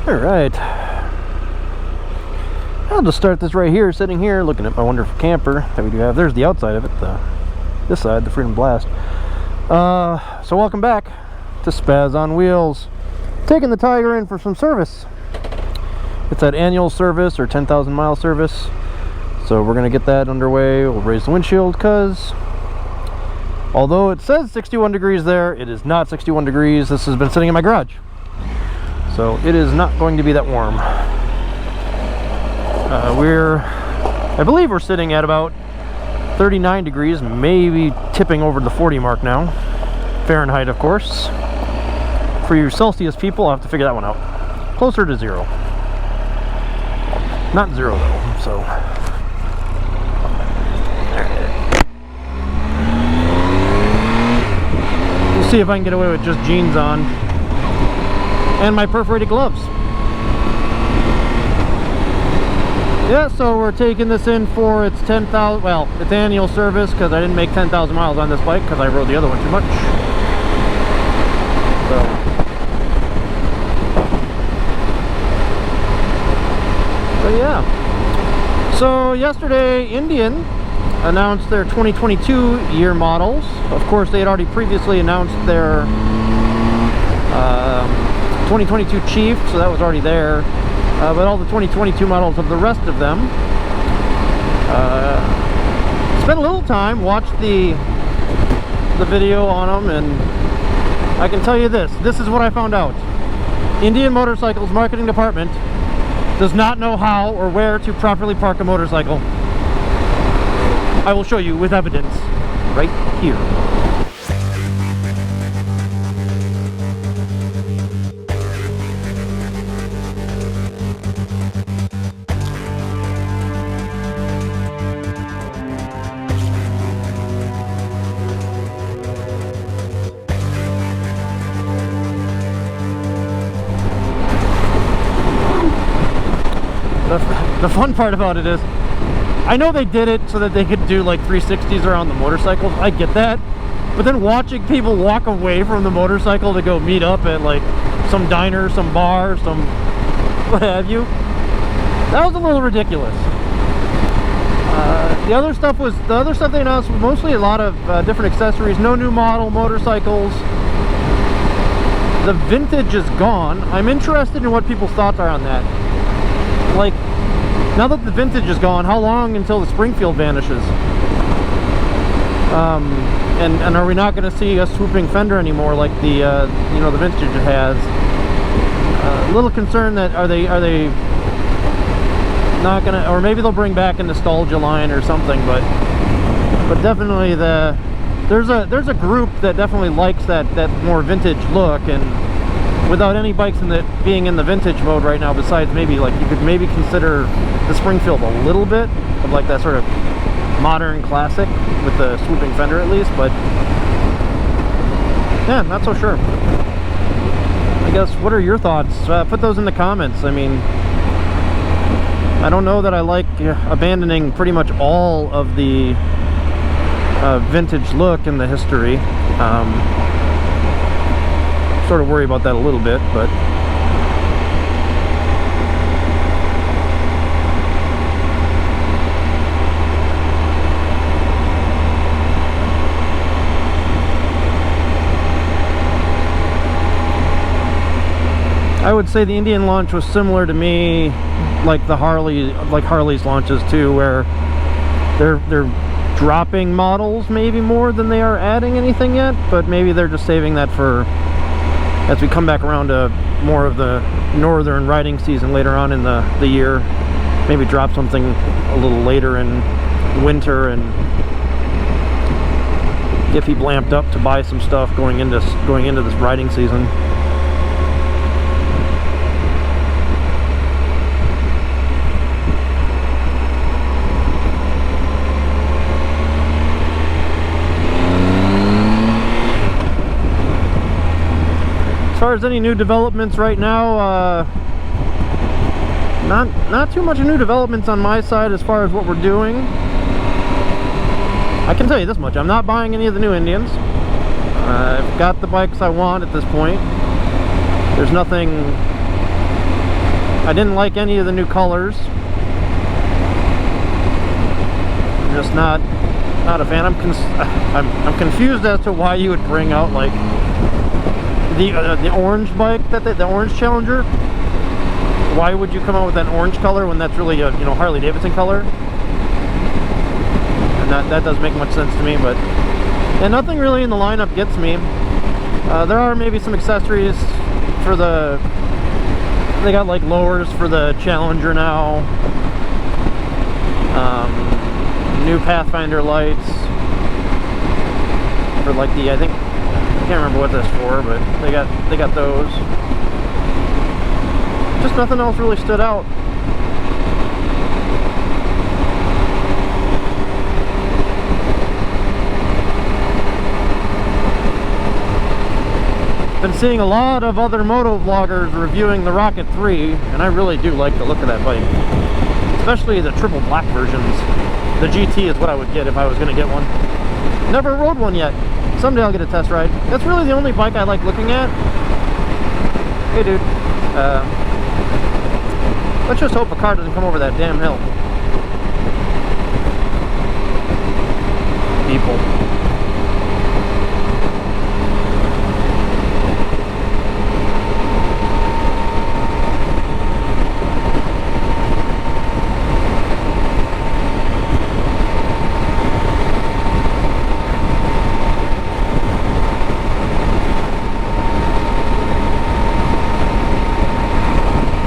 Alright. I'll just start this right here, sitting here, looking at my wonderful camper that we do have. There's the outside of it, this side, the Freedom Blast. So welcome back to Spaz on Wheels. Taking the Tiger in for some service. It's that annual service or 10,000 mile service. So we're going to get that underway. We'll raise the windshield because although it says 61 degrees there, it is not 61 degrees. This has been sitting in my garage. So it is not going to be that warm. I believe we're sitting at about 39 degrees, maybe tipping over the 40 mark now. Fahrenheit, of course. For you Celsius people, I'll have to figure that one out. Closer to 0. Not 0 though, so. We'll see if I can get away with just jeans on. And my perforated gloves. Yeah, so we're taking this in for its 10,000, well, its annual service, because I didn't make 10,000 miles on this bike because I rode the other one too much. So yeah. So yesterday, Indian announced their 2022 year models. Of course, they had already previously announced their 2022 Chief, so that was already there. But all the 2022 models of the rest of them. Spent a little time, watched the video on them, and I can tell you this is what I found out. Indian Motorcycles marketing department does not know how or where to properly park a motorcycle. I will show you with evidence right here. The fun part about it is, I know they did it so that they could do like 360s around the motorcycles. I get that. But then watching people walk away from the motorcycle to go meet up at like some diner, some bar, some what have you, that was a little ridiculous. The other stuff they announced was mostly a lot of different accessories. No new model motorcycles. The vintage is gone. I'm interested in what people's thoughts are on that. Like, now that the vintage is gone, how long until the Springfield vanishes? And are we not going to see a swooping fender anymore like the the vintage has? A little concerned that are they not gonna, or maybe they'll bring back a nostalgia line or something, but definitely there's a group that definitely likes that more vintage look, and without any bikes being in the vintage mode right now, besides maybe like you could maybe consider the Springfield a little bit of like that sort of modern classic with the swooping fender at least, but yeah, not so sure. I guess, what are your thoughts? Put those in the comments. I mean, I don't know that I like abandoning pretty much all of the vintage look in the history. Sort of worry about that a little bit, but I would say the Indian launch was similar to me, like Harley's launches too, where they're dropping models maybe more than they are adding anything yet, but maybe they're just saving that for as we come back around to more of the northern riding season later on in the year. Maybe drop something a little later in winter and get people amped up to buy some stuff going into this riding season. As far as any new developments right now, not too much new developments on my side as far as what we're doing. I can tell you this much: I'm not buying any of the new Indians. I've got the bikes I want at this point. There's nothing I didn't like any of the new colors. I'm just not a fan. I'm confused as to why you would bring out like the orange bike, the orange Challenger. Why would you come out with that orange color when that's really a Harley Davidson color? And that doesn't make much sense to me. But yeah, nothing really in the lineup gets me. There are maybe some accessories for the. They got like lowers for the Challenger now. New Pathfinder lights for like the I can't remember what that's for, but they got those. Just nothing else really stood out. Been seeing a lot of other moto vloggers reviewing the Rocket 3, and I really do like the look of that bike, especially the triple black versions. The GT is what I would get if I was going to get one. Never rode one yet. Someday I'll get a test ride. That's really the only bike I like looking at. Hey dude, let's just hope a car doesn't come over that damn hill. People.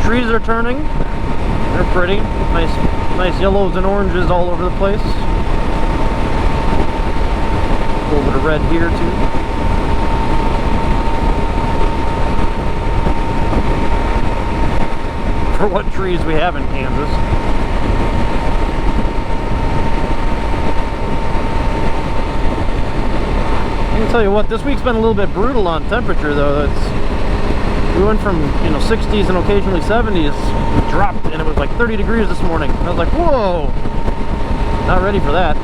Trees are turning. They're pretty. Nice yellows and oranges all over the place. A little bit of red here too. For what trees we have in Kansas. I can tell you what, this week's been a little bit brutal on temperature though. We went from 60s and occasionally 70s, dropped, and it was like 30 degrees this morning. I was like, whoa, not ready for that.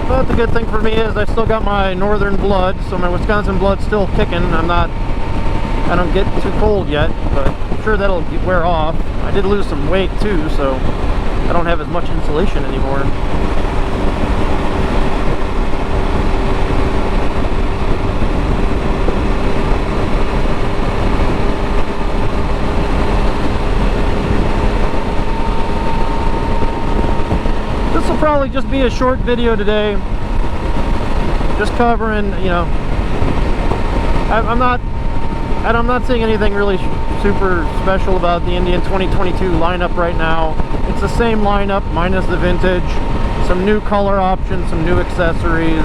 But the good thing for me is I still got my northern blood, so my Wisconsin blood's still kicking. I don't get too cold yet, but I'm sure that'll wear off. I did lose some weight too, so I don't have as much insulation anymore. This will probably just be a short video today, just covering, I'm not seeing anything really super special about the Indian 2022 lineup right now. It's the same lineup minus the vintage, some new color options, some new accessories.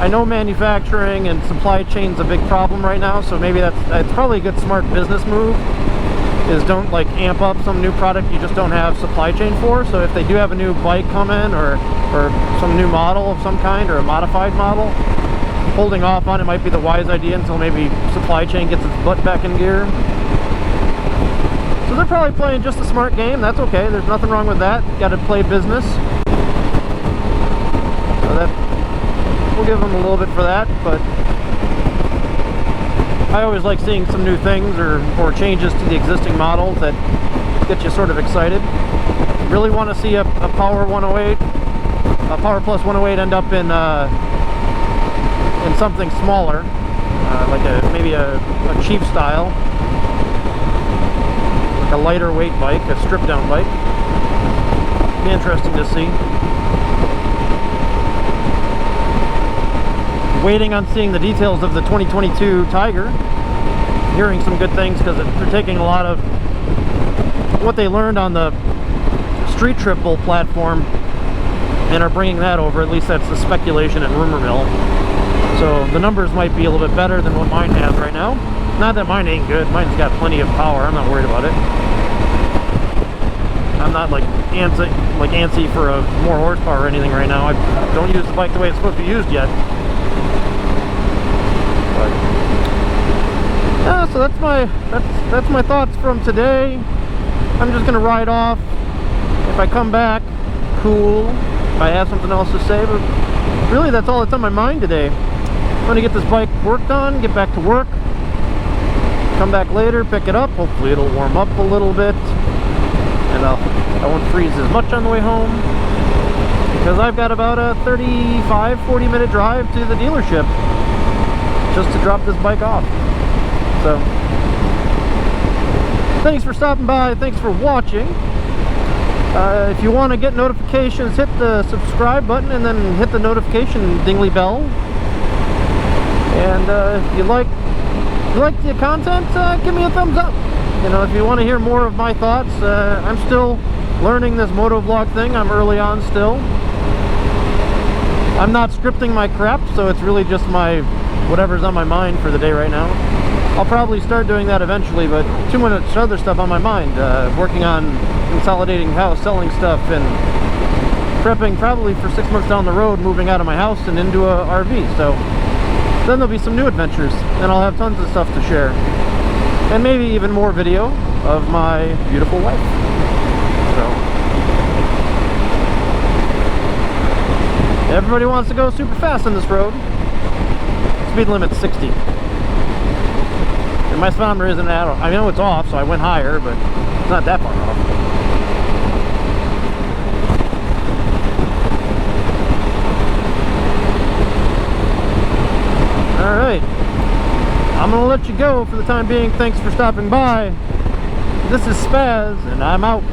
I know manufacturing and supply chain's a big problem right now, so maybe it's probably a good smart business move, is don't like amp up some new product you just don't have supply chain for. So if they do have a new bike come in or some new model of some kind or a modified model, holding off on it might be the wise idea until maybe supply chain gets its butt back in gear. So they're probably playing just a smart game. That's okay. There's nothing wrong with that. Got to play business. So that we'll give them a little bit for that. But I always like seeing some new things or changes to the existing models that get you sort of excited. Really want to see a Power 108, a Power Plus 108 end up in something smaller, like maybe a cheap style, like a lighter weight bike, a stripped down bike. Be interesting to see. Waiting on seeing the details of the 2022 Tiger. Hearing some good things because they're taking a lot of what they learned on the Street Triple platform and are bringing that over. At least that's the speculation and rumor mill. So the numbers might be a little bit better than what mine has right now. Not that mine ain't good. Mine's got plenty of power. I'm not worried about it. I'm not like antsy for a more horsepower or anything right now. I don't use the bike the way it's supposed to be used yet. But yeah, so that's my thoughts from today. I'm just gonna ride off, If I come back, cool. If I have something else to say, but really that's all that's on my mind today. I'm gonna get this bike worked on, get back to work, come back later, pick it up. Hopefully it'll warm up a little bit, and I won't freeze as much on the way home, because I've got about a 35-40 minute drive to the dealership just to drop this bike off. So thanks for stopping by, thanks for watching. If you want to get notifications, hit the subscribe button and then hit the notification dingly bell. And if you like the content, give me a thumbs up. You know, if you want to hear more of my thoughts, I'm still learning this motovlog thing. I'm early on still. I'm not scripting my crap, so it's really just my whatever's on my mind for the day right now. I'll probably start doing that eventually, but too much other stuff on my mind. Working on consolidating house, selling stuff, and prepping probably for 6 months down the road, moving out of my house and into a RV. So then there'll be some new adventures, and I'll have tons of stuff to share. And maybe even more video of my beautiful wife. So everybody wants to go super fast on this road. Speed limit's 60. And my speedometer isn't at all. I know it's off, so I went higher, but it's not that far off. Alright, I'm going to let you go for the time being. Thanks for stopping by. This is Spaz, and I'm out.